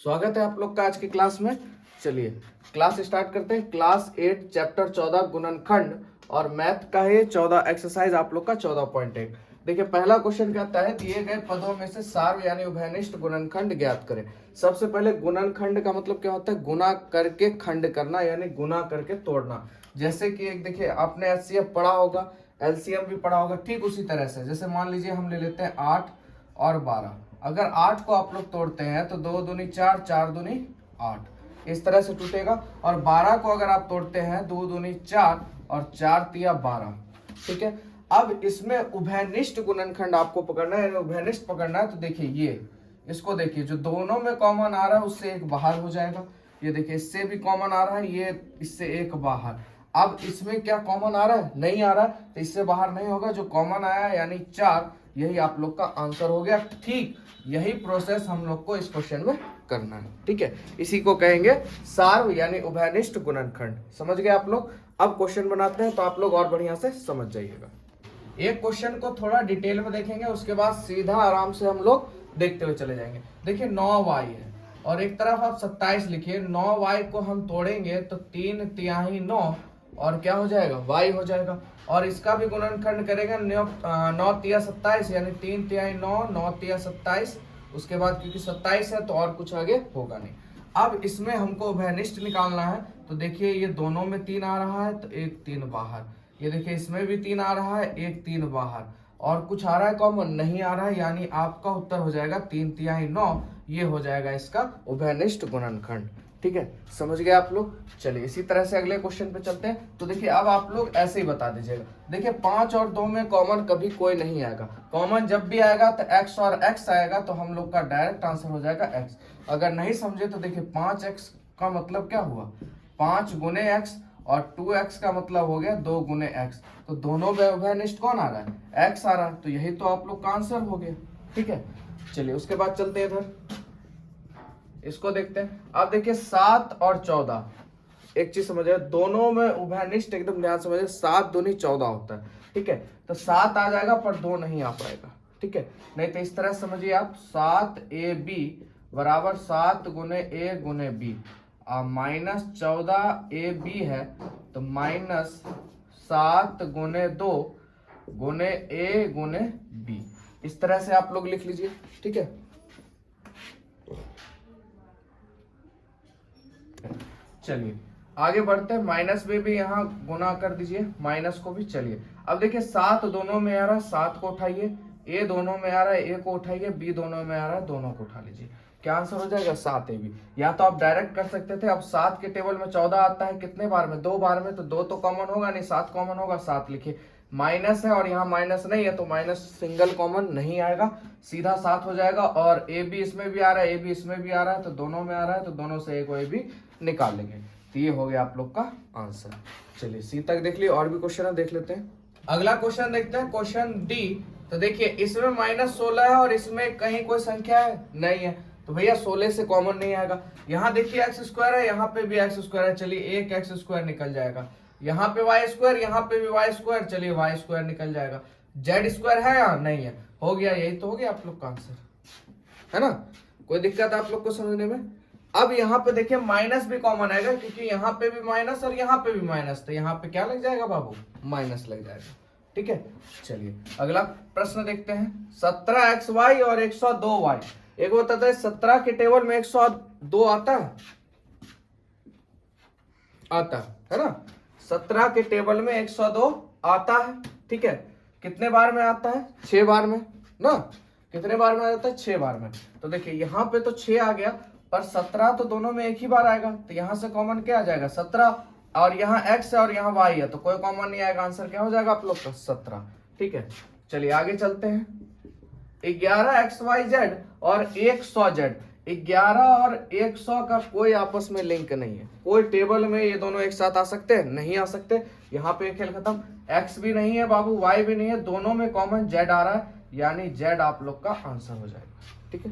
स्वागत है आप लोग का आज की क्लास में। चलिए क्लास स्टार्ट करते हैं। क्लास 8 चैप्टर 14 गुणनखंड और मैथ का है 14 एक्सरसाइज आप लोग का 14.1। देखिए पहला क्वेश्चन कहता है दिए गए पदों में से सार्व यानी उभयनिष्ठ गुणनखंड ज्ञात करें। सबसे पहले गुणनखंड का मतलब क्या होता है? गुना करके खंड करना यानी गुना करके तोड़ना। जैसे कि एक देखिए आपने एचसीएफ पढ़ा होगा, एलसीएम भी पढ़ा होगा, ठीक उसी तरह से। जैसे मान लीजिए हम ले लेते हैं 8 और 12। अगर 8 को आप लोग तोड़ते हैं तो 2 दूनी 4, 4 दूनी 8, इस तरह से टूटेगा। और 12 को अगर आप तोड़ते हैं 2 दूनी 4 और 4 तिया 12, ठीक है। अब इसमें उभयनिष्ठ गुणनखंड आपको पकड़ना है, यानी उभयनिष्ठ पकड़ना है। तो देखिए ये इसको देखिए, जो दोनों में कॉमन आ रहा है उससे एक बाहर हो जाएगा। ये देखिए इससे भी कॉमन आ रहा है, ये इससे एक बाहर। अब इसमें क्या कॉमन आ रहा है? नहीं आ रहा है, तो इससे बाहर नहीं होगा। जो कॉमन आया है यानी 4, यही आप लोग का आंसर हो गया। ठीक यही प्रोसेस हम लोग को इस क्वेश्चन में करना है, ठीक है। इसी को कहेंगे सार्व यानी उभयनिष्ठ गुणनखंड। समझ गए आप लोग? अब क्वेश्चन बनाते हैं तो आप लोग और बढ़िया से समझ जाइएगा। एक क्वेश्चन को थोड़ा डिटेल में देखेंगे, उसके बाद सीधा आराम से हम लोग देखते हुए चले जाएंगे। देखिए 9y है और एक तरफ आप 27 लिखिए। 9y को हम तोड़ेंगे तो 3 तिहाई 9 और क्या हो जाएगा? y हो जाएगा। और इसका भी गुणनखंड करेगा 9 तिया 27 यानी 3 तिहाई 9, 9 तिया 27। उसके बाद क्योंकि 27 है तो और कुछ आगे होगा नहीं। अब इसमें हमको उभयनिष्ठ निकालना है। तो देखिए ये दोनों में 3 आ रहा है तो एक 3 बाहर। ये देखिए इसमें भी 3 आ रहा है, एक 3 बाहर। और कुछ आ रहा है कॉमन? नहीं आ रहा है, यानी आपका उत्तर हो जाएगा 3 तिहाई 9। ये हो जाएगा इसका उभयनिष्ठ गुणनखंड, ठीक है। समझ गए आप लोग? चलिए इसी तरह से अगले क्वेश्चन पे चलते हैं। तो देखिए अब आप लोग ऐसे ही बता दीजिएगा। देखिए 5 और 2 में कॉमन कभी कोई नहीं आएगा। कॉमन जब भी आएगा तो x और x आएगा, तो हम लोग का डायरेक्ट आंसर हो जाएगा x। अगर नहीं समझे तो देखिए 5x का मतलब क्या हुआ? 5 गुने x और 2x का मतलब हो गया 2 गुने x। तो दोनों में उभयनिष्ठ कौन आ रहा है? x आ रहा है, तो यही तो आप लोग का आंसर हो गया, ठीक है। चलिए उसके बाद चलते हैं इधर, इसको देखते हैं। अब देखिए 7 और 14, एक चीज समझिए, दोनों में उभयनिष्ठ एकदम ध्यान समझिए। 7 दूनी 14 होता है, ठीक है। तो 7 आ जाएगा पर 2 नहीं आ पाएगा, ठीक है। नहीं तो इस तरह समझिए आप, 7ab बराबर 7 गुने a गुने b माइनस 14ab है तो माइनस 7 गुने 2 गुने a गुने b। इस तरह से आप लोग लिख लीजिए, ठीक है। चलिए आगे बढ़ते हैं। माइनस में भी यहाँ गुना कर दीजिए, माइनस को भी। चलिए अब देखिए 7 दोनों में आ रहा है, 7 को उठाइए। a दोनों में आ रहा है, a को उठाइए। b दोनों में आ रहा है, दोनों को उठा लीजिए। क्या आंसर हो जाएगा? 7ab। या तो आप डायरेक्ट कर सकते थे। अब 7 के टेबल में 14 आता है, कितने बार में? 2 बार में, तो 2 तो कॉमन होगा नहीं, 7 कॉमन होगा। 7 लिखिए। माइनस है और यहाँ माइनस नहीं है तो माइनस सिंगल कॉमन नहीं आएगा, सीधा 7 हो जाएगा। और ए बी इसमें भी आ रहा है, ए बी इसमें भी आ रहा है, तो दोनों में आ रहा है, तो दोनों से एक ए बी निकाल लेंगे। तो ये हो गया आप लोग का आंसर। चलिए सी तक देख लिए, और भी क्वेश्चन देख लेते हैं। अगला क्वेश्चन देखते हैं, क्वेश्चन डी। तो देखिए इसमें -16 है और इसमें कहीं कोई संख्या है नहीं है, तो भैया 16 से कॉमन नहीं आएगा। यहाँ देखिए x² है, यहाँ पे भी x² है, चलिए एक x² निकल जाएगा। यहाँ पे y², यहाँ पे भी y², चलिए y² निकल जाएगा। z² है या नहीं है? हो गया, यही तो हो गया आप लोग का आंसर, है ना। कोई दिक्कत आप लोग को समझने में? अब यहाँ पे देखिए माइनस भी कॉमन आएगा, क्योंकि यहाँ पे भी माइनस और यहाँ पे भी माइनस, तो यहाँ पे क्या लग जाएगा बाबू? माइनस लग जाएगा, ठीक है। चलिए अगला प्रश्न देखते हैं। 17xy और 102y। एक बताता है 17 के टेबल में 102 आता है, आता है ना। 17 के टेबल में 102 आता है, ठीक है। कितने बार में आता है? 6 बार में ना। कितने बार में आता है? 6 बार में। तो देखिए यहाँ पे तो 6 आ गया, पर 17 तो दोनों में एक ही बार आएगा, तो यहाँ से कॉमन क्या आ जाएगा? 17। और यहाँ x है और यहाँ y है, तो कोई कॉमन नहीं आएगा। आंसर क्या हो जाएगा आप लोग का? 17, ठीक है। चलिए आगे चलते हैं। 11xyz और 100z। 11 और 100 का कोई आपस में लिंक नहीं है। कोई टेबल में ये दोनों एक साथ आ सकते हैं? नहीं आ सकते। यहाँ पे खेल खत्म। x भी नहीं है बाबू, y भी नहीं है, दोनों में कॉमन z आ रहा है, यानी z आप लोग का आंसर हो जाएगा, ठीक है।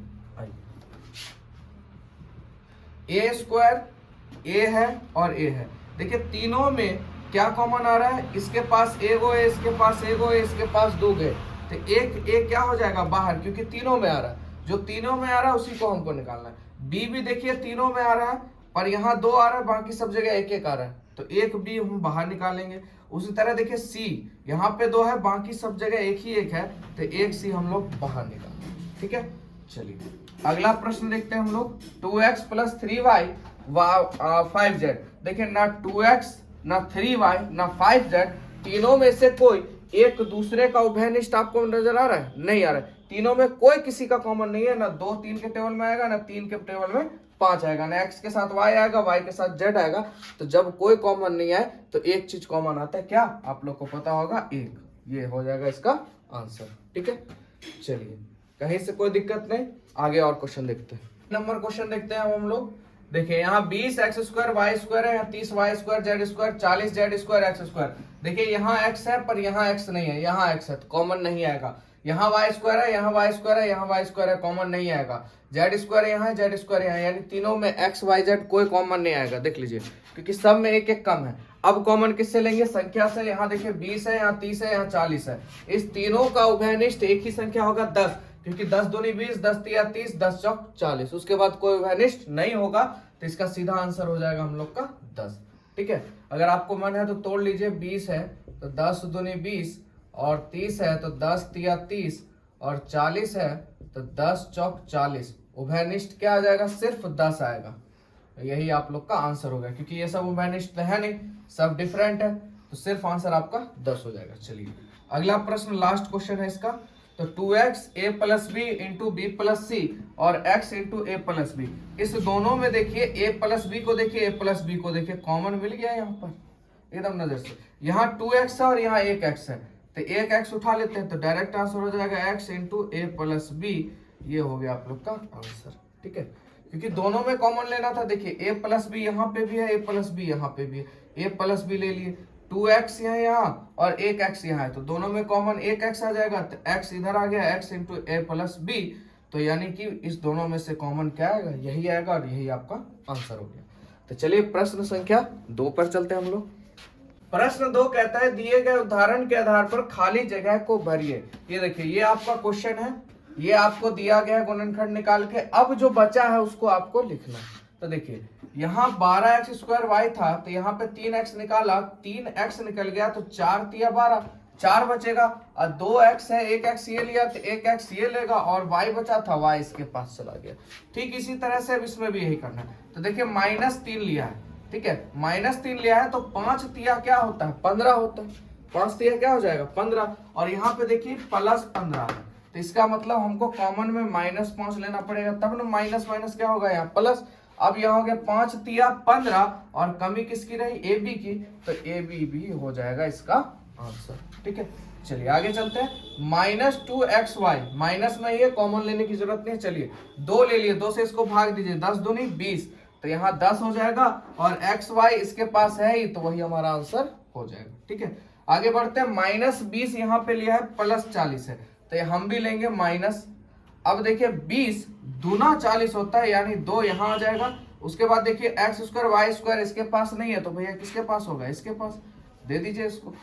a² a है और a है। देखिए तीनों में क्या कॉमन आ रहा है? इसके पास एगो है, इसके पास एगो है, इसके पास 2 गए, तो एक क्या हो जाएगा? बाहर, क्योंकि तीनों में आ रहा है। जो तीनों में आ रहा है उसी को हमको निकालना है। बी भी देखिए तीनों में आ रहा है, पर यहाँ 2 आ रहा है, बाकी सब जगह एक एक आ रहा है, तो एक बी हम बाहर निकालेंगे। उसी तरह देखिए सी, यहाँ पे 2 है, बाकी सब जगह एक ही एक है, तो एक सी हम लोग बाहर निकालेंगे। ठीक है, चलिए अगला प्रश्न देखते हैं हम लोग। 2x + 3y 5z। देखिए ना 2x ना 3y ना 5z, तीनों में से कोई एक दूसरे का उभयनिष्ठ आपको नजर आ रहा है? नहीं आ रहा है। तीनों में कोई किसी का कॉमन नहीं है, ना 2 3 के टेबल में आएगा, ना 3 के टेबल में 5 आएगा, ना x के साथ y आएगा, y के साथ z आएगा। तो जब कोई कॉमन नहीं आए तो एक चीज कॉमन आता है, क्या आप लोग को पता होगा? एक। ये हो जाएगा इसका आंसर। ठीक है, चलिए कहीं से कोई दिक्कत नहीं, आगे और क्वेश्चन देखते हैं। नंबर क्वेश्चन देखते हैं हम लोग। देखिए यहाँ 20x² y² है, यहाँ 30y² z², 40z² x²। देखिए यहाँ x है, पर यहाँ x नहीं है, यहाँ x है तो कॉमन नहीं आएगा। यहाँ y² है, यहाँ y² है, यहाँ y² है, कॉमन नहीं आएगा। z² यहाँ है, z² यहाँ है, यानी तीनों में x y z कोई कॉमन नहीं आएगा। देख लीजिए, क्योंकि सब में एक एक कम है। अब कॉमन किससे लेंगे? संख्या से। यहाँ देखिए 20 है, यहाँ 30 है, यहाँ 40 है। इस तीनों का उभयनिष्ठ एक ही संख्या होगा 10, क्योंकि 10 दूनी 20, 10 तिया 30, 10 चौक 40। उसके बाद कोई उभयनिष्ठ नहीं होगा, तो इसका सीधा आंसर हो जाएगा हम लोग का 10। ठीक है, अगर आपको मन है तो तोड़ लीजिए। 20 है तो 10 दूनी 20, और 30 है तो 10 तिया 30, और 40 है तो 10 चौक 40। उभयनिष्ठ क्या आ जाएगा? सिर्फ 10 आएगा। यही आप लोग का आंसर होगा, क्योंकि ये सब उभयनिष्ठ है नहीं, सब डिफरेंट है, तो सिर्फ आंसर आपका 10 हो जाएगा। चलिए अगला प्रश्न, लास्ट क्वेश्चन है इसका। तो 2x a + b × b + c और x × a + b, इस दोनों में देखिए a + b को देखिए, a + b को देखिए, कॉमन मिल गया यहाँ पर एकदम नजर से। यहाँ 2x है और यहाँ 1x है, तो 1x उठा लेते हैं, तो डायरेक्ट आंसर हो जाएगा x × a + b। ये हो गया आप लोग का आंसर। ठीक है, क्योंकि दोनों में कॉमन लेना था। देखिए a + b यहाँ पे भी है, a + b यहाँ पे भी है, a + b ले लिए। 2x यहाँ और 1x यहाँ है, तो दोनों में कॉमन 1x आ जाएगा, तो x इधर आ गया, x × a + b। तो यानी कि इस दोनों में से कॉमन क्या आएगा? यही आएगा, और यही आपका आंसर हो गया। तो चलिए प्रश्न संख्या 2 पर चलते हैं हम लोग। प्रश्न 2 कहता है, दिए गए उदाहरण के आधार पर खाली जगह को भरिए। ये देखिए, ये आपका क्वेश्चन है, ये आपको दिया गया है गुणनखंड निकाल के। अब जो बचा है उसको आपको लिखना है। तो देखिए यहाँ 12x² y था, तो यहाँ पे 3x निकाला, 3x निकल गया, तो 4 तिया 12, 4 बचेगा। और 2x है, 1x ये लिया तो 1x ये लेगा, और y बचा था, y इसके पास चला गया। ठीक इसी तरह से अब इसमें भी यही करना है। तो देखिए -3 लिया है, ठीक है, -3 लिया है, तो 5 तिया क्या होता है? 15 होता है। 5 तिया क्या हो जाएगा? 15। और यहाँ पे देखिए +15 है, तो इसका मतलब हमको कॉमन में -5 लेना पड़ेगा, तब ना माइनस माइनस क्या होगा? यहाँ प्लस। अब यहाँ हो गया 5 तिया 15, और कमी किसकी रही? ए बी की, तो ए बी भी हो जाएगा इसका आंसर। ठीक है, चलिए आगे चलते हैं। -2xy, माइनस में ये कॉमन लेने की जरूरत नहीं है। चलिए 2 ले लिए, 2 से इसको भाग दीजिए, 10 दूनी 20, तो यहाँ 10 हो जाएगा, और xy इसके पास है ही, तो वही हमारा आंसर हो जाएगा। ठीक है, आगे बढ़ते हैं। -20 यहाँ पे लिया है, +40 है, तो हम भी लेंगे माइनस। अब देखिए 20 दूना 40 होता है, यानी 2 यहाँ आ जाएगा। उसके बाद देखिए x² y² इसके पास नहीं है, तो भैया किसके पास होगा? इसके पास, दे दीजिए इसको,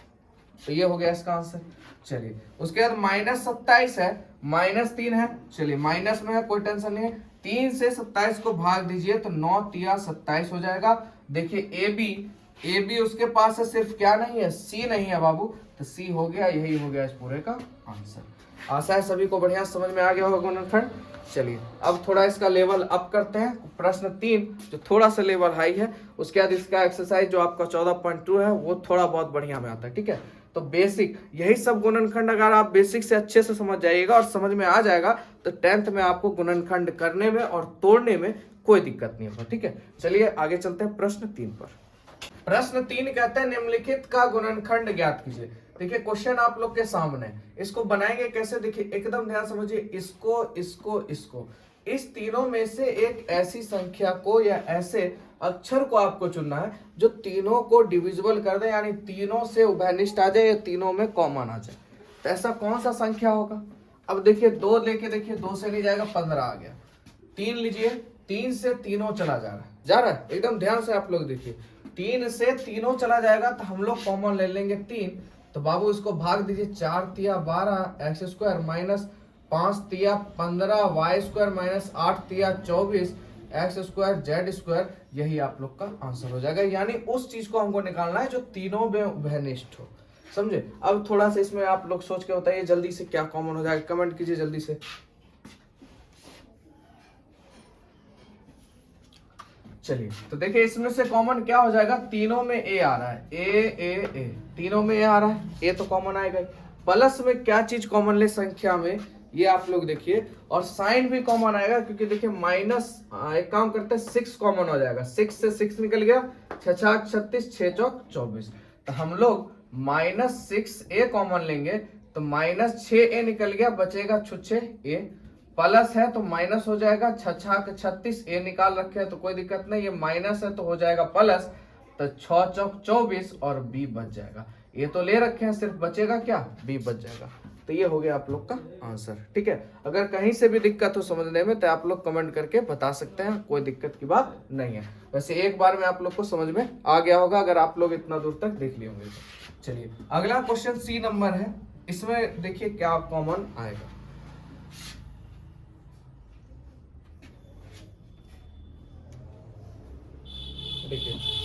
तो ये हो गया इसका आंसर। चलिए उसके बाद -27 है, -3 है, चलिए माइनस में है, कोई टेंशन नहीं है। 3 से 27 को भाग दीजिए, तो 9 तिया 27 हो जाएगा। देखिए ए बी उसके पास है, सिर्फ क्या नहीं है? सी नहीं है बाबू, तो सी हो गया, यही हो गया इस पूरे का आंसर। आशा है सभी को बढ़िया समझ में आ गया होगा गुणनखंड। चलिए अब थोड़ा इसका लेवल अप करते हैं। प्रश्न 3 जो थोड़ा सा लेवल हाई है, उसके बाद इसका एक्सरसाइज जो आपका 14.2 है वो थोड़ा बहुत बढ़िया में आता है। ठीक है, तो बेसिक यही सब गुणनखंड अगर आप बेसिक से अच्छे से समझ जाइएगा और समझ में आ जाएगा, तो 10th में आपको गुणनखंड करने में और तोड़ने में कोई दिक्कत नहीं होगा। ठीक है, चलिए आगे चलते हैं प्रश्न 3 पर। प्रश्न 3 कहते हैं, निम्नलिखित का गुणनखंड ज्ञात कीजिए। देखिए क्वेश्चन आप लोग के सामने, इसको बनाएंगे कैसे? देखिए एकदम ध्यान समझिए, इसको इसको इसको, इस तीनों में से एक ऐसी संख्या को या ऐसे अक्षर को आपको चुनना है जो तीनों को डिविजिबल कर दे, यानी तीनों से उभयनिष्ठ आ जाए या तीनों में कॉमन आ जाए। तो ऐसा कौन सा संख्या होगा? अब देखिए 2 लेके देखिए, 2 से नहीं जाएगा, 15 आ गया। 3 लीजिए, 3 से तीनों चला जा रहा है, एकदम ध्यान से आप लोग देखिए, 3 से तीनों चला जाएगा, तो हम लोग कॉमन ले लेंगे 3। तो बाबू इसको भाग दीजिए, 4 तिया 12 x² माइनस 5 तिया 15 y² माइनस 8 तिया 24 एक्स स्क्वायर जेड स्क्वायर, यही आप लोग का आंसर हो जाएगा। यानी उस चीज को हमको निकालना है जो तीनों में घनिष्ठ हो, समझे। अब थोड़ा सा इसमें आप लोग सोच के बताइए जल्दी से क्या कॉमन हो जाएगा, कमेंट कीजिए जल्दी से। चलिए तो देखिए इसमें से कॉमन क्या हो जाएगा, तीनों में ए आ रहा है, ए, तीनों में ए आ रहा है, ए तो कॉमन आएगा। प्लस में क्या चीज कॉमन ले संख्या में, ये आप लोग देखिए, और साइन भी कॉमन आएगा क्योंकि देखिए माइनस, एक काम करते हैं 6 कॉमन हो जाएगा, 6 से 6 निकल गया, 6 छक 36, 6 चौक 24, तो हम लोग -6a कॉमन लेंगे तो -6a निकल गया, बचेगा छुच्छे a, प्लस है तो माइनस हो जाएगा, 6 छक 36, a निकाल रखे हैं तो कोई दिक्कत नहीं, ये माइनस है तो हो जाएगा प्लस, तो 6 चौक 24 और b बच जाएगा। ये तो ले रखे हैं, सिर्फ बचेगा क्या, b बच जाएगा। तो ये हो गया आप लोग का आंसर, ठीक है। अगर कहीं से भी दिक्कत हो समझने में तो आप लोग कमेंट करके बता सकते हैं, कोई दिक्कत की बात नहीं है। वैसे एक बार में आप लोग को समझ में आ गया होगा अगर आप लोग इतना दूर तक देख लिए होंगे तो। चलिए अगला क्वेश्चन सी नंबर है, इसमें देखिए क्या कॉमन आएगा। देखिए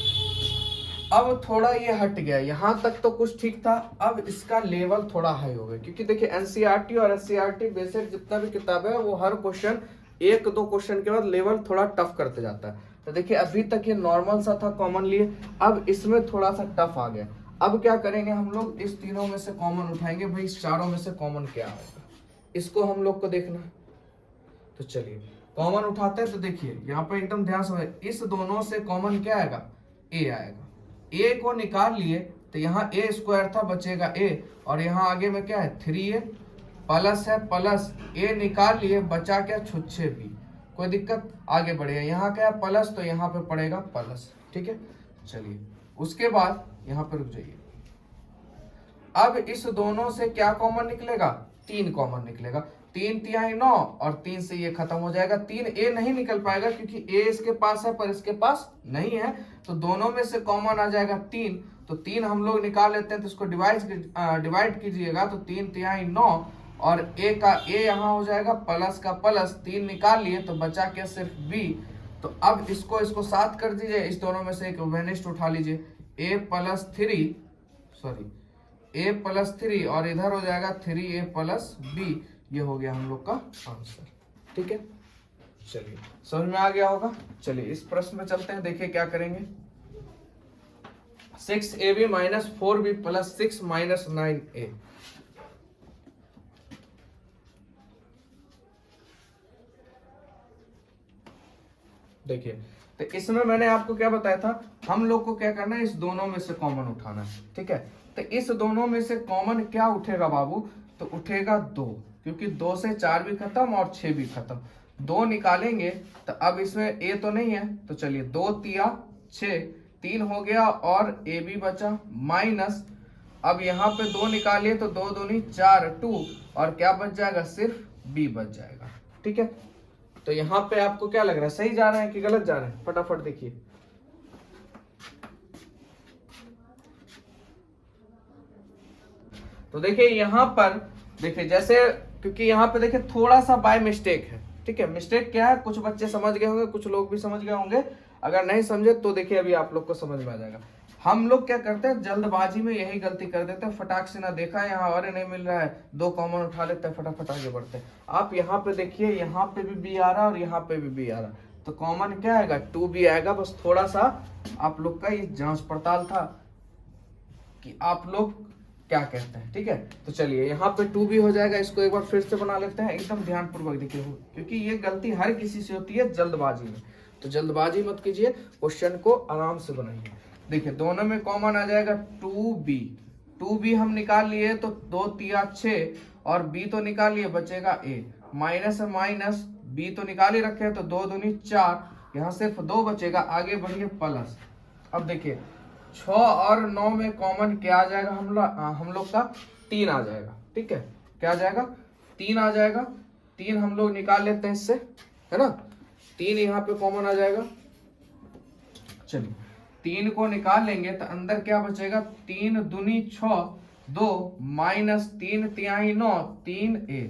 अब थोड़ा ये हट गया, यहां तक तो कुछ ठीक था, अब इसका लेवल थोड़ा हाई हो गया क्योंकि देखिए एनसीईआरटी और एससीईआरटी बेसिक जितना भी किताब है वो हर क्वेश्चन 1-2 क्वेश्चन के बाद लेवल थोड़ा टफ करते जाता है। तो देखिए अभी तक ये नॉर्मल सा था कॉमन लिए, अब इसमें थोड़ा सा टफ आ गया। अब क्या करेंगे हम लोग, इस तीनों में से कॉमन उठाएंगे, भाई इस चारों में से कॉमन क्या आएगा इसको हम लोग को देखना है। तो चलिए कॉमन उठाते हैं, तो देखिए यहाँ पे एकदम ध्यान से, इस दोनों से कॉमन क्या आएगा, ए आएगा, ए को निकाल लिए तो यहाँ ए स्क्वायर था बचेगा ए, और यहाँ आगे में क्या है 3a, प्लस है प्लस ए निकाल लिए बचा क्या छुच्छे बी, कोई दिक्कत, आगे बढ़ेगा, यहाँ क्या है प्लस तो यहाँ पे पड़ेगा प्लस, ठीक है। चलिए उसके बाद यहाँ पे रुक जाइए, अब इस दोनों से क्या कॉमन निकलेगा, 3 कॉमन निकलेगा, 3 तिहाई 9 और 3 से ये खत्म हो जाएगा, 3a नहीं निकल पाएगा क्योंकि a इसके पास है पर इसके पास नहीं है, तो दोनों में से कॉमन आ जाएगा 3, तो 3 हम लोग निकाल लेते हैं, तो इसको डिवाइड कीजिएगा तो 3 तिहाई 9 और a का a यहाँ हो जाएगा प्लस का प्लस, 3 निकाल लिए तो बचा क्या सिर्फ b, तो अब इसको साथ कर दीजिए, इस दोनों में से एक वेनिस्ट उठा लीजिए, a प्लस 3 और इधर हो जाएगा 3a प्लस b, ये हो गया हम लोग का आंसर, ठीक है। चलिए समझ में आ गया होगा। चलिए इस प्रश्न में चलते हैं, देखिए क्या करेंगे, 6ab minus 4b plus 6 minus 9a, देखिए तो इसमें मैंने आपको क्या बताया था, हम लोग को क्या करना है, इस दोनों में से कॉमन उठाना है, ठीक है। तो इस दोनों में से कॉमन क्या उठेगा बाबू, तो उठेगा 2, क्योंकि 2 से 4 भी खत्म और 6 भी खत्म, 2 निकालेंगे तो अब इसमें a तो नहीं है, तो चलिए 2 तिया 6, 3 हो गया और a भी बचा, माइनस अब यहाँ पे 2 निकालिए तो 2 दूनी 4 2, और क्या बच जाएगा, सिर्फ b बच जाएगा, ठीक है। तो यहाँ पे आपको क्या लग रहा है, सही जा रहे हैं कि गलत जा रहे हैं, फटाफट देखिए। तो देखिए यहाँ पर देखिए जैसे, क्योंकि यहाँ पे देखिए थोड़ा सा बाय मिस्टेक है, ठीक है। मिस्टेक क्या है, कुछ बच्चे समझ गए होंगे, कुछ लोग भी समझ गए होंगे, अगर नहीं समझे तो देखिए अभी आप लोग को समझ में आ जाएगा। हम लोग क्या करते हैं, जल्दबाजी में यही गलती कर देते हैं, फटाक से ना देखा है यहाँ और नहीं मिल रहा है, 2 कॉमन उठा लेते हैं, फटाफट आगे बढ़ते हैं। आप यहाँ पे देखिए, यहाँ पे भी बी आ रहा है और यहाँ पे भी बी आ रहा है, तो कॉमन क्या आएगा, 2b आएगा। बस थोड़ा सा आप लोग का ये जांच पड़ताल था कि आप लोग क्या कहते हैं, ठीक है। तो चलिए यहाँ पे 2b हो जाएगा, इसको एक बार फिर से बना लेते हैं, एकदम ध्यानपूर्वक देखिए, क्योंकि ये गलती हर किसी से होती है जल्दबाजी में, तो जल्दबाजी मत कीजिए, क्वेश्चन को आराम से बनाइए। देखिए दोनों में कॉमन आ जाएगा 2b हम निकाल लिए तो 2 तिया 6 और b तो निकाल लिए बचेगा a, माइनस है माइनस, b तो निकाल ही रखे हैं तो 2 दूनी 4, यहाँ सिर्फ 2 बचेगा, आगे बढ़िए प्लस। अब देखिए 6 और 9 में कॉमन क्या आ जाएगा, हम लोग का 3 आ जाएगा, ठीक है। क्या आ जाएगा, 3 आ जाएगा, 3 हम लोग निकाल लेते हैं इससे, है ना, 3 यहाँ पे कॉमन आ जाएगा। चलिए 3 को निकाल लेंगे तो अंदर क्या बचेगा, 3 दूनी 6 2 माइनस 3 तिहाई 9 3a,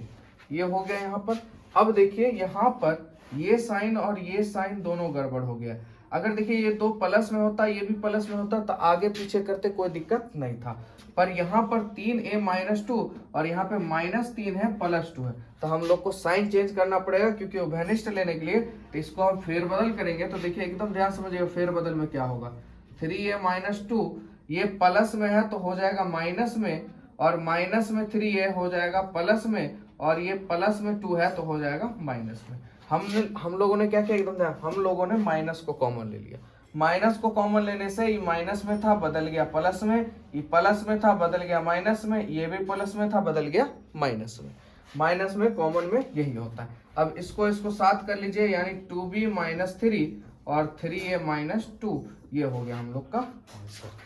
ये हो गया यहाँ पर। अब देखिए यहाँ पर ये साइन और ये साइन दोनों गड़बड़ हो गया। अगर देखिए ये दो प्लस में होता, ये भी प्लस में होता, तो आगे पीछे करते कोई दिक्कत नहीं था। पर यहाँ पर 3a-2 और यहाँ पे -3 है, +2 है, तो हम लोग को साइन चेंज करना पड़ेगा क्योंकि उभयनिष्ठ लेने के लिए। तो इसको हम फेरबदल करेंगे। तो देखिए एकदम ध्यान समझिए फेरबदल में क्या होगा। 3a-2 ये प्लस में है तो हो जाएगा माइनस में, और माइनस में 3a हो जाएगा प्लस में, और ये प्लस में 2 है तो हो जाएगा माइनस में। हम लोगों ने क्या किया, एकदम ध्यान, हम लोगों ने माइनस को कॉमन ले लिया। माइनस को कॉमन लेने से ये माइनस में था बदल गया प्लस में, ये प्लस में था बदल गया माइनस में, ये भी प्लस में था बदल गया माइनस में। माइनस में कॉमन में यही होता है। अब इसको साथ कर लीजिए, यानी 2b - 3 और 3a - 2, ये हो गया हम लोग का आंसर।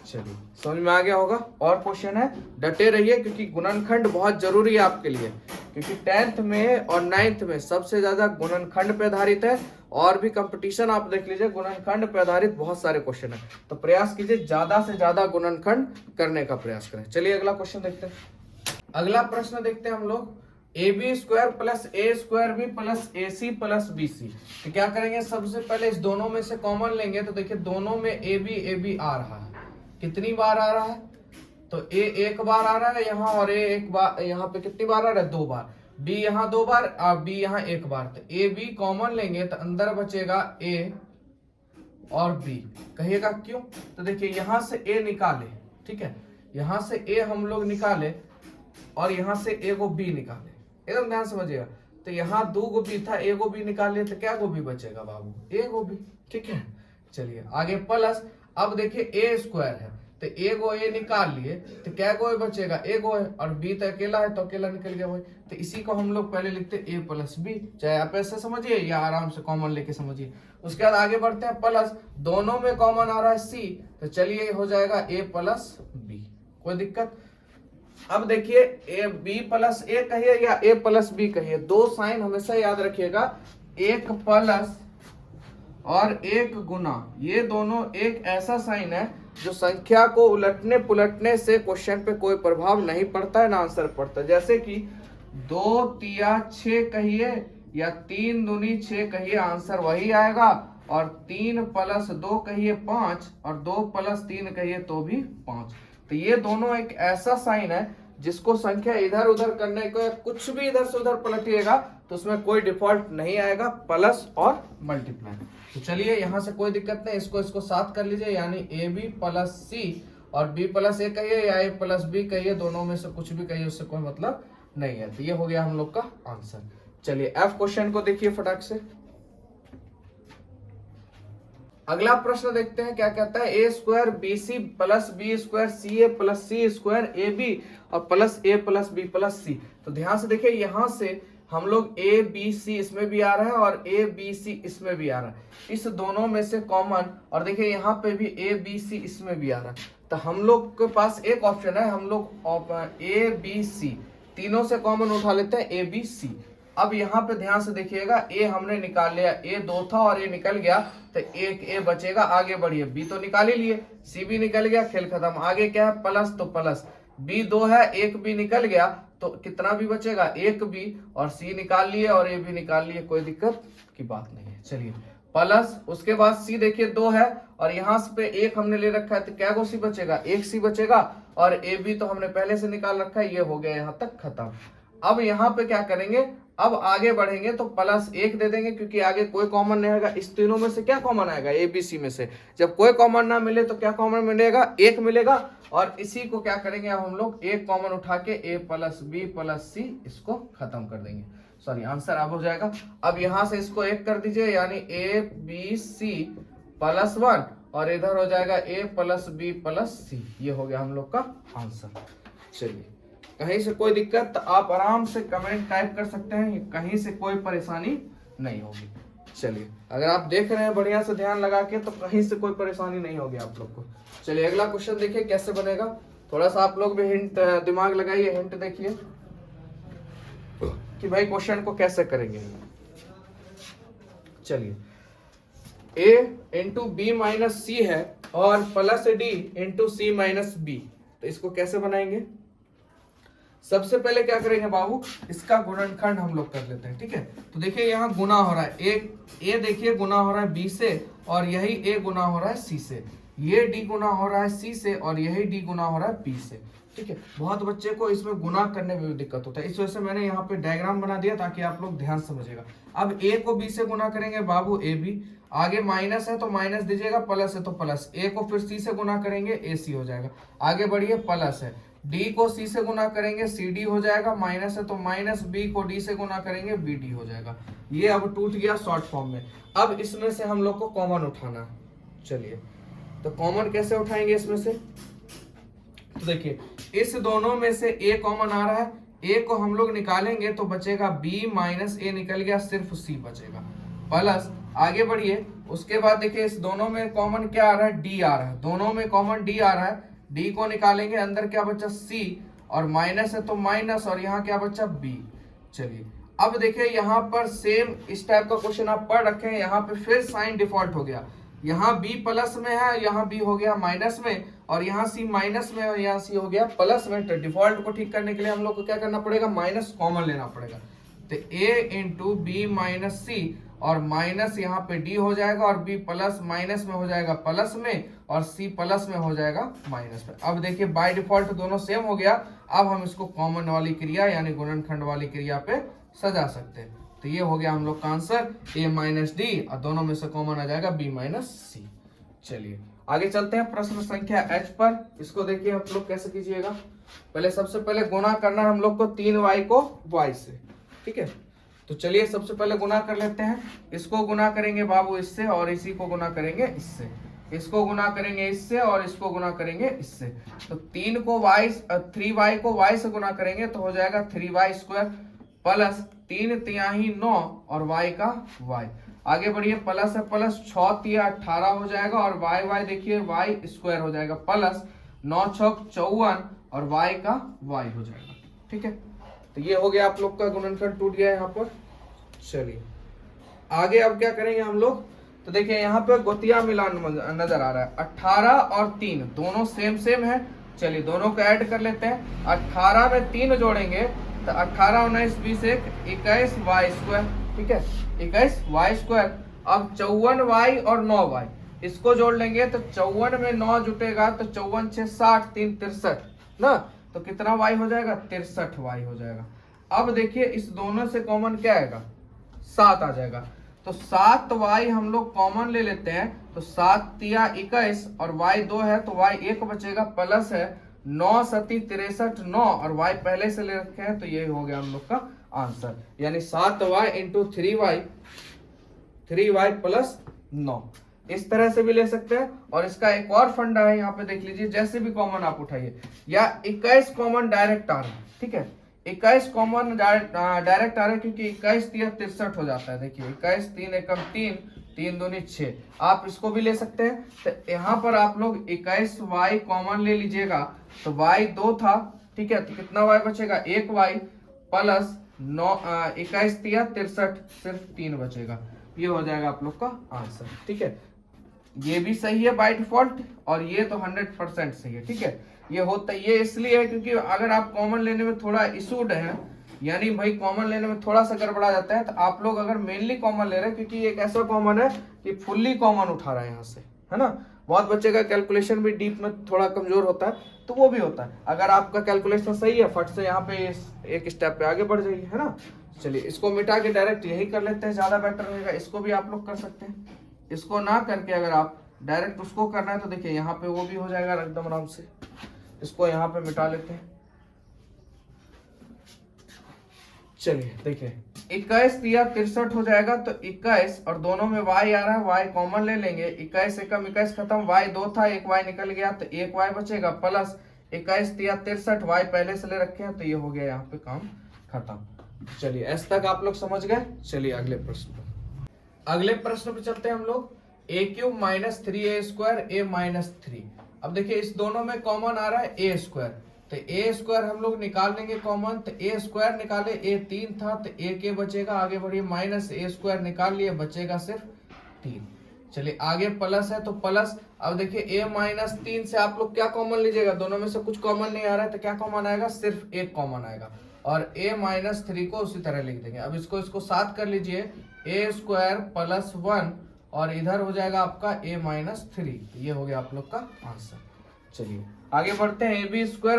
चलिए समझ में आ गया होगा। और क्वेश्चन है, डटे रहिए क्योंकि गुणनखंड बहुत जरूरी है आपके लिए, क्योंकि 10th में और 9th में सबसे ज्यादा गुणनखंड पे आधारित है। और भी कंपटीशन आप देख लीजिए, गुणनखंड पे आधारित बहुत सारे क्वेश्चन है, तो प्रयास कीजिए ज्यादा से ज्यादा गुणनखंड करने का प्रयास करें। चलिए अगला क्वेश्चन देखते हैं। अगला प्रश्न देखते हैं हम लोग, AB² + A² + AC + BC। तो क्या करेंगे, सबसे पहले इस दोनों में से कॉमन लेंगे। तो देखिए दोनों में AB आ रहा है, कितनी बार आ रहा है, तो A एक बार आ रहा है यहाँ, और A एक बार यहाँ पे कितनी बार आ रहा है, 2 बार। B यहाँ 2 बार और B यहाँ 1 बार। तो AB कॉमन लेंगे तो अंदर बचेगा A और B। कहिएगा क्यों, तो देखिए यहाँ से A निकाले, ठीक है, यहाँ से A हम लोग निकाले और यहाँ से A को B निकाले, एकदम ध्यान समझिएगा। तो यहाँ 2 गो B था, 1 गो B निकाले तो क्या गो B बचेगा बाबू, 1 गो B, ठीक है। चलिए आगे प्लस, अब देखिए A² है तो A गो A निकाल लिए तो क्या गो A बचेगा, 1 गो है, और B तो अकेला है तो अकेला निकल गया भाई। तो इसी को हम लोग पहले लिखते A + B, चाहे आप ऐसे समझिए या आराम से कॉमन लेके समझिए। उसके बाद आगे बढ़ते हैं, प्लस दोनों में कॉमन आ रहा है C, तो चलिए हो जाएगा A + B, कोई दिक्कत। अब देखिए B + A कहिए या A + B कहिए, दो साइन हमेशा याद रखिएगा, एक प्लस और एक गुना, ये दोनों एक ऐसा साइन है जो संख्या को उलटने पुलटने से क्वेश्चन पे कोई प्रभाव नहीं पड़ता है, ना आंसर पड़ता है। जैसे कि 2 तिया 6 कहिए या 3 दूनी 6 कहिए, आंसर वही आएगा। और 3 + 2 कहिए 5, और 2 + 3 कहिए तो भी 5। तो ये दोनों एक ऐसा साइन है जिसको संख्या इधर उधर करने को, कुछ भी इधर से उधर पलटिएगा तो उसमें कोई डिफॉल्ट नहीं आएगा, प्लस और मल्टीप्लाई। तो चलिए यहाँ से कोई दिक्कत नहीं, इसको साथ कर लीजिए, यानी AB + C और B + A कहिए या A + B कहिए, दोनों में से कुछ भी कहिए, उससे कोई मतलब नहीं है। तो ये हो गया हम लोग का आंसर। चलिए F क्वेश्चन को देखिए फटाक से। अगला प्रश्न देखते हैं क्या कहता है, A² BC + B² CA + C² AB और +A + B + C। तो ध्यान से देखिए, यहाँ से हम लोग ABC इसमें भी आ रहा है और ABC इसमें भी आ रहा है, इस दोनों में से कॉमन, और देखिए यहाँ पे भी ABC इसमें भी आ रहा है। तो हम लोग के पास एक ऑप्शन है, हम लोग ABC तीनों से कॉमन उठा लेते हैं, ABC। अब यहाँ पे ध्यान से देखिएगा, A हमने निकाल लिया, A 2 था और A निकल गया, तो एक A बचेगा, आगे बढ़िए। B तो निकाल ही लिए, C भी निकल गया, खेल खत्म। आगे क्या है, प्लस, तो प्लस B 2 है, एक B निकल गया, तो कितना भी बचेगा, एक B, और C निकाल लिए और A भी निकाल लिए, कोई दिक्कत की बात नहीं है। चलिए प्लस, उसके बाद C देखिए 2 है और यहाँ पे एक हमने ले रखा है, तो क्या गो C बचेगा, एक C बचेगा, और A B तो हमने पहले से निकाल रखा है, ये हो गया यहाँ तक खत्म। अब यहाँ पे क्या करेंगे, अब आगे बढ़ेंगे तो +1 दे देंगे, क्योंकि आगे कोई कॉमन नहीं आएगा। इस तीनों में से क्या कॉमन आएगा, ABC में से। जब कोई कॉमन ना मिले तो क्या कॉमन मिलेगा, 1 मिलेगा, और इसी को क्या करेंगे, अब हम लोग एक कॉमन उठा के A + B + C इसको खत्म कर देंगे। सॉरी, आंसर अब हो जाएगा। अब यहाँ से इसको 1 कर दीजिए, यानी ABC + 1, और इधर हो जाएगा A + B + C, ये हो गया हम लोग का आंसर। चलिए, कहीं से कोई दिक्कत तो आप आराम से कमेंट टाइप कर सकते हैं, कहीं से कोई परेशानी नहीं होगी। चलिए, अगर आप देख रहे हैं बढ़िया से ध्यान लगा के तो कहीं से कोई परेशानी नहीं होगी आप लोग को। चलिए अगला क्वेश्चन देखिए कैसे बनेगा, थोड़ा सा आप लोग भी हिंट दिमाग लगाइए, हिंट देखिए कि भाई क्वेश्चन को कैसे करेंगे। चलिए, A × B - C है और +D × C - B, तो इसको कैसे बनाएंगे। सबसे पहले क्या करेंगे बाबू, इसका गुणनखंड हम लोग कर लेते हैं। ठीक है, तो देखिए यहाँ गुना हो रहा है, एक ए देखिए गुना हो रहा है बी से, और यही ए गुना हो रहा है सी से, ये डी गुना हो रहा है सी से, और यही डी गुना हो रहा है बी से। ठीक है, बहुत बच्चे को इसमें गुना करने में भी दिक्कत होता है, इस वजह से मैंने यहाँ पे डायग्राम बना दिया ताकि आप लोग ध्यान समझिएगा। अब ए को बी से गुना करेंगे बाबू ए बी, आगे माइनस है तो माइनस दीजिएगा, प्लस है तो प्लस, ए को फिर सी से गुना करेंगे ए सी हो जाएगा, आगे बढ़िए प्लस है, डी को सी से गुना करेंगे सी डी हो जाएगा, माइनस है तो माइनस, बी को डी से गुना करेंगे बी डी हो जाएगा। ये अब टूट गया शॉर्ट फॉर्म में। अब इसमें से हम लोग को कॉमन उठाना है। चलिए, तो कॉमन कैसे उठाएंगे इसमें से, तो देखिए इस दोनों में से ए कॉमन आ रहा है, ए को हम लोग निकालेंगे तो बचेगा बी माइनस ए निकल गया, सिर्फ सी बचेगा, प्लस आगे बढ़िए, उसके बाद देखिए इस दोनों में कॉमन क्या आ रहा है, डी आ रहा है, दोनों में कॉमन डी आ रहा है, डी को निकालेंगे, अंदर क्या बचा सी, और माइनस है तो माइनस, और यहाँ क्या बचा बी। चलिए अब देखिए यहाँ पर सेम इस टाइप का क्वेश्चन आप पढ़ रखे हैं, यहाँ पे फिर साइन डिफॉल्ट हो गया, यहाँ बी प्लस में है, यहाँ बी हो गया माइनस में, और यहाँ सी माइनस में, और यहाँ सी हो गया प्लस में। तो डिफॉल्ट को ठीक करने के लिए हम लोग को क्या करना पड़ेगा, माइनस कॉमन लेना पड़ेगा। तो ए इंटू बी माइनस सी, और माइनस यहाँ पे डी हो जाएगा, और बी प्लस माइनस में हो जाएगा प्लस में, और सी प्लस में हो जाएगा माइनस में। अब देखिए बाय डिफॉल्ट दोनों सेम हो गया, अब हम इसको कॉमन वाली क्रिया यानी गुणनखंड वाली क्रिया पे सजा सकते हैं। तो ये हो गया हम लोग का आंसर, ए माइनस डी, और दोनों में से कॉमन आ जाएगा बी माइनस सी। चलिए आगे चलते हैं प्रश्न संख्या एच पर। इसको देखिए आप लोग कैसे कीजिएगा, पहले सबसे पहले गुणा करना है हम लोग को 3y को y से। ठीक है, तो चलिए सबसे पहले गुना कर लेते हैं, इसको गुना करेंगे बाबू इससे, और इसी को गुना करेंगे इससे, इसको गुना करेंगे इससे, और इसको गुना करेंगे इससे। तो 3y को y से गुना करेंगे तो हो जाएगा 3y स्क्वायर, प्लस 3 तिहाई 9, और y का y, आगे बढ़िए प्लस है प्लस, 6 तिया 18 हो जाएगा, और y देखिए y स्क्वायर हो जाएगा, प्लस 9 छक 54, और y का y हो जाएगा। ठीक है, तो ये हो गया आप लोग का गुणनखंड टूट गया यहाँ पर। चलिए आगे अब क्या करेंगे हम लोग, तो देखिए यहाँ पे गोतिया मिलान नजर आ रहा है, 18 और 3 दोनों सेम है। चलिए दोनों को ऐड कर लेते हैं, 18 में 3 जोड़ेंगे तो 18 19 20 21 वाई स्क्वायर। ठीक है, 21 वाई स्क्वायर। अब 54y और 9y इसको जोड़ लेंगे तो 54 में 9 जुटेगा तो 54 6 60 3 63 ना, तो कितना y हो जाएगा, 63y हो जाएगा। अब देखिए इस दोनों से कॉमन क्या आएगा, 7 आ जाएगा, तो 7y हम लोग कॉमन ले लेते हैं, तो 7 तिया 21, और y 2 है तो y 1 बचेगा, प्लस है 9 सती 63 9, और y पहले से ले रखे हैं, तो ये हो गया हम लोग का आंसर, यानी 7y इंटू 3y प्लस 9। इस तरह से भी ले सकते हैं, और इसका एक और फंडा है, यहाँ पे देख लीजिए, जैसे भी कॉमन आप उठाइए, या 21 कॉमन डायरेक्ट आ रहा है। ठीक है, 21 कॉमन डायरेक्ट आ रहा है, क्योंकि 21 तिया 63 हो जाता है। देखिए 21 3 एकम 3 3 दूनी 6, आप इसको भी ले सकते हैं। तो यहाँ पर आप लोग 21y कॉमन ले लीजिएगा, तो y 2 था। ठीक है, तो कितना y बचेगा, 1y प्लस 21 तिया 63, सिर्फ 3 बचेगा। ये हो जाएगा आप लोग का आंसर। ठीक है, ये भी सही है बाय डिफॉल्ट, और ये तो 100% सही है। ठीक है, ये होता ये इसलिए है क्योंकि अगर आप कॉमन लेने में थोड़ा इशूड है, यानी भाई कॉमन लेने में थोड़ा सा गड़बड़ा जाता है, तो आप लोग अगर मेनली कॉमन ले रहे हैं, क्योंकि एक ऐसा कॉमन है कि फुल्ली कॉमन उठा रहा है यहाँ से, है ना। बहुत बच्चे का कैलकुलेशन भी डीप में थोड़ा कमजोर होता है, तो वो भी होता है। अगर आपका कैलकुलेशन सही है, फट से यहाँ पे एक स्टेप पे आगे बढ़ जाइए, है ना। चलिए इसको मिटा के डायरेक्ट यही कर लेते हैं, ज्यादा बेटर रहेगा। इसको भी आप लोग कर सकते हैं, इसको ना करके अगर आप डायरेक्ट उसको करना है तो देखिए यहाँ पे वो भी हो जाएगा एकदम आराम से। इसको यहाँ पे मिटा लेते हैं। चलिए देखिए 21 तिया 63 हो जाएगा, तो 21 और दोनों में y आ रहा है, y कॉमन ले लेंगे। 21 एकम 21 खत्म, y 2 था, एक y निकल गया, तो एक y बचेगा, प्लस 21 तिया 63, y पहले से ले रखे हैं, तो ये हो गया यहाँ पे काम खत्म। चलिए ऐसे तक आप लोग समझ गए। चलिए अगले प्रश्न पे, अगले प्रश्न पे चलते हैं हम लोग। a cube minus 3a square a minus 3। अब देखिए इस दोनों में कॉमन आ रहा है a स्क्वायर, तो a स्क्वायर हम लोग निकाल लेंगे कॉमन, तो a स्क्वायर निकाले, a 3 था तो a के बचेगा, आगे बढ़िए माइनस a स्क्वायर निकाल लिए, बचेगा सिर्फ 3। चलिए आगे प्लस है तो प्लस, अब देखिए a-3 से आप लोग क्या कॉमन लीजिएगा, दोनों में से कुछ कॉमन नहीं आ रहा है तो क्या कॉमन आएगा, सिर्फ एक कॉमन आएगा और a-3 को उसी तरह लिख देंगे। अब इसको साथ कर लीजिए, a² + 1 और इधर हो जाएगा आपका a-3, ये हो गया आप लोग का आंसर। चलिए आगे बढ़ते हैं, ab² - bc²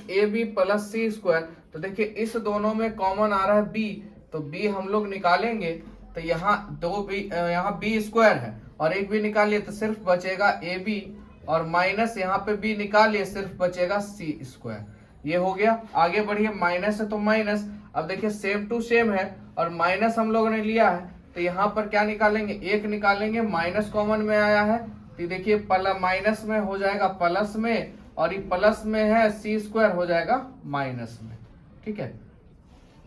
-ab + c²। तो देखिए इस दोनों में कॉमन आ रहा है b, तो b हम लोग निकालेंगे तो यहाँ यहाँ b² है और एक b निकालिए तो सिर्फ बचेगा ab और माइनस यहाँ पे b निकालिए सिर्फ बचेगा c²। ये हो गया। आगे बढ़िए, माइनस है तो माइनस, अब देखिए सेम टू सेम है और माइनस हम लोगों ने लिया है तो यहाँ पर क्या निकालेंगे, एक निकालेंगे, माइनस कॉमन में आया है तो देखिए माइनस में हो जाएगा प्लस में और ये प्लस में है c² हो जाएगा माइनस में। ठीक है,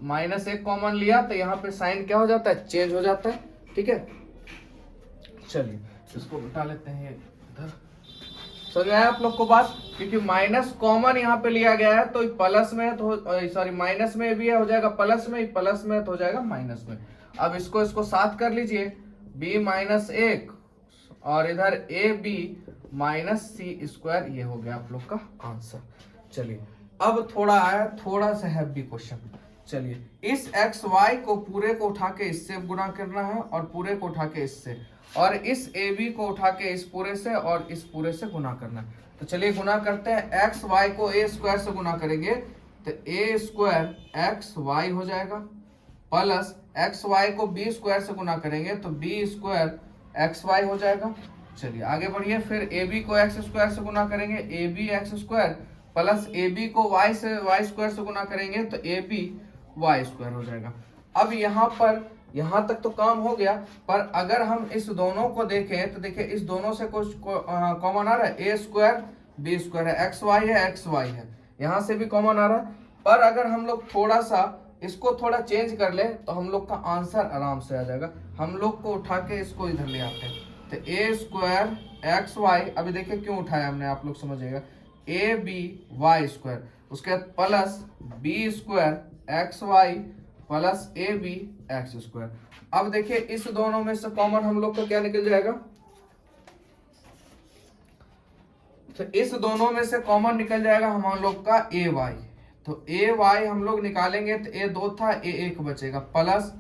माइनस एक कॉमन लिया तो यहाँ पे साइन क्या हो जाता है, चेंज हो जाता है। ठीक है, चलिए इसको उठा लेते हैं इधर। समझ आया आप लोग को बात, क्योंकि माइनस कॉमन यहाँ पे लिया गया है तो प्लस में है तो सॉरी माइनस में भी है हो जाएगा प्लस में, प्लस में तो हो जाएगा माइनस में। अब इसको साथ कर लीजिए, b-1 और इधर ab - c², ये हो गया आप लोग का आंसर। चलिए अब थोड़ा आया थोड़ा सा हैवी क्वेश्चन। चलिए इस xy को पूरे को उठा के इससे गुना करना है और पूरे को उठा के इससे, और इस ab को उठा के इस पूरे से और इस पूरे से गुना करना है। तो चलिए गुना करते हैं, xy को a² से गुना करेंगे तो a² xy हो जाएगा, प्लस xy को b² से गुना करेंगे तो b² xy हो जाएगा। चलिए आगे बढ़िए, फिर ab को x² से गुना करेंगे, ab x² प्लस ab को y² से गुना करेंगे तो ab y² हो जाएगा। अब यहाँ पर यहाँ तक तो काम हो गया, पर अगर हम इस दोनों को देखें तो देखिए इस दोनों से कुछ कॉमन आ रहा है, a² b² है, xy है, यहाँ से भी कॉमन आ रहा है। पर अगर हम लोग थोड़ा सा इसको थोड़ा चेंज कर ले तो हम लोग का आंसर आराम से आ जाएगा। हम लोग को उठा के इसको इधर ले आते हैं तो a² xy, अभी देखिए क्यों उठाया हमने, आप लोग समझिएगा, ab y², उसके बाद plus b² xy plus ab x²। अब देखिए इस दोनों में से कॉमन हम लोग का क्या निकल जाएगा, तो इस दोनों में से कॉमन निकल जाएगा हम लोग का ay। तो ay हम लोग निकालेंगे तो a2 था, a1 बचेगा, प्लस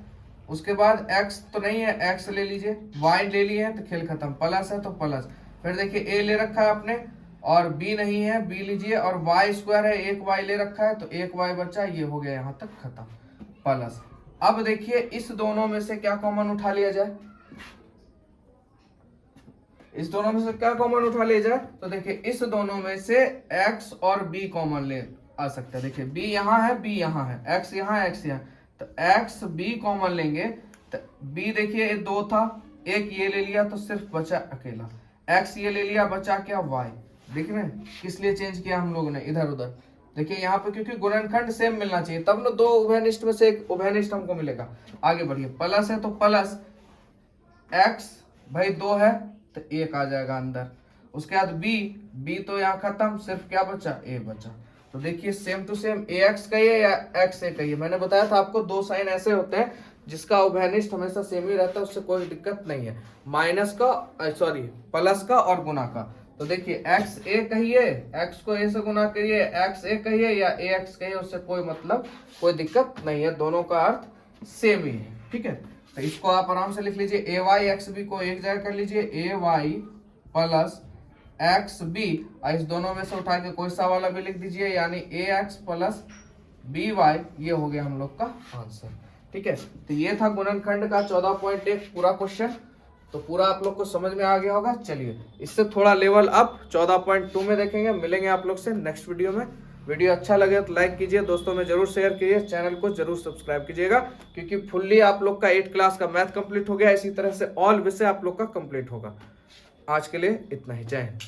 उसके बाद x तो नहीं है, x ले लीजिए, y ले लिए हैं तो खेल खत्म, प्लस है तो प्लस, फिर देखिए a ले रखा है आपने और b नहीं है, b लीजिए, और y² है, एक y ले रखा है तो एक y बचा, ये हो गया यहाँ तक खत्म, प्लस। अब देखिए इस दोनों में से क्या कॉमन उठा लिया जाए, इस दोनों में से क्या कॉमन उठा लिया जाए, तो देखिए इस दोनों में से x और b कॉमन ले आ सकता है। देखिए b यहाँ है, b यहाँ है, x यहाँ है, x यहाँ, तो x b कॉमन लेंगे तो b देखिए ये 2 था, एक ये ले लिया तो सिर्फ बचा अकेला, x ये ले लिया बचा क्या y। देख रहे हैं किस लिए चेंज किया हम लोगों ने इधर उधर, देखिए यहाँ पे क्योंकि गुणनखंड सेम मिलना चाहिए तब ना दो उभयनिष्ठ में से एक उभयनिष्ठ हमको मिलेगा। आगे बढ़िए, प्लस है तो प्लस x भाई 2 है तो 1 आ जाएगा अंदर, उसके बाद b तो यहाँ खत्म, सिर्फ क्या बचा, a बचा। तो देखिए सेम टू सेम ax कहिए या xa कहिए, मैंने बताया था आपको दो साइन ऐसे होते हैं जिसका उभयनिष्ठ हमेशा सेम ही रहता है, उससे कोई दिक्कत नहीं है, माइनस का सॉरी प्लस का और गुना का। तो देखिए xa कहिए, x को a से गुना करिए, xa कहिए या ax कहिए, उससे कोई मतलब कोई दिक्कत नहीं है, दोनों का अर्थ सेम ही है। ठीक है, तो इसको आप आराम से लिख लीजिए, ay xb को एक जगह कर लीजिए, ay प्लस xb, इस दोनों में से उठा के कोई सा वाला भी लिख दीजिए, यानी ax प्लस by, ये हो गया हम लोग का आंसर। ठीक है, तो ये था गुणनखंड का 14.1 पूरा क्वेश्चन, तो पूरा आप लोग को समझ में आ गया होगा। चलिए इससे थोड़ा लेवल अप 14.2 में देखेंगे, मिलेंगे आप लोग से नेक्स्ट वीडियो में। वीडियो अच्छा लगे तो लाइक कीजिए, दोस्तों में जरूर शेयर कीजिए, चैनल को जरूर सब्सक्राइब कीजिएगा, क्योंकि फुल्ली आप लोग का 8 क्लास का मैथ कंप्लीट हो गया, इसी तरह से ऑल विषय आप लोग का कंप्लीट होगा। आज के लिए इतना ही, जय हिंद।